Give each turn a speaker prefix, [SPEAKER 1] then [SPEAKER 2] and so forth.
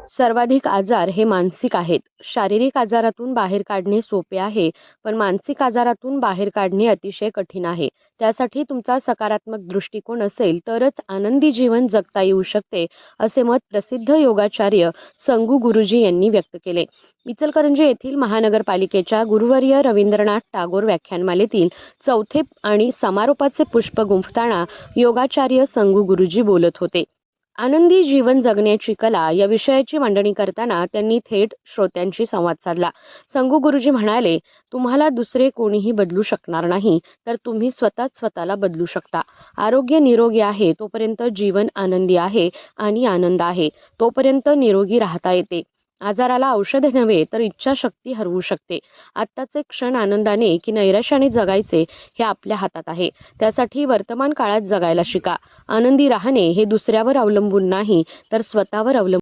[SPEAKER 1] सर्वाधिक आजार हे मानसिक आहेत. शारीरिक आजारातून बाहेर काढणे सोपे आहे, पण मानसिक आजारातून बाहेर काढणे अतिशय कठीण आहे. त्यासाठी तुमचा सकारात्मक दृष्टिकोन असेल तरच आनंदी जीवन जगता येऊ शकते, असे मत प्रसिद्ध योगाचार्य संगू गुरुजी यांनी व्यक्त केले. इचलकरंजी येथील महानगरपालिकेच्या गुरुवर्य रवींद्रनाथ टागोर व्याख्यानमालेतील चौथे आणि समारोपाचे पुष्प गुंफताना योगाचार्य संगू गुरुजी बोलत होते. आनंदी जीवन जगण्याची कला या विषयाची मांडणी करताना त्यांनी थेट श्रोत्यांशी संवाद साधला. संगू गुरुजी म्हणाले, तुम्हाला दुसरे कोणीही बदलू शकणार नाही, तर तुम्ही स्वतःच स्वतःला बदलू शकता. आरोग्य निरोगी आहे तोपर्यंत जीवन आनंदी आहे आणि आनंद आहे तोपर्यंत निरोगी राहता येते. आजाराला औषध नव्हे तर इच्छाशक्ती हरवू शकते. आत्ताचे क्षण आनंदाने की नैराश्याने जगायचे हे आपल्या हातात आहे. त्यासाठी वर्तमान काळात जगायला शिका. आनंदी राहणे हे दुसऱ्यावर अवलंबून नाही तर स्वतःवर अवलंबून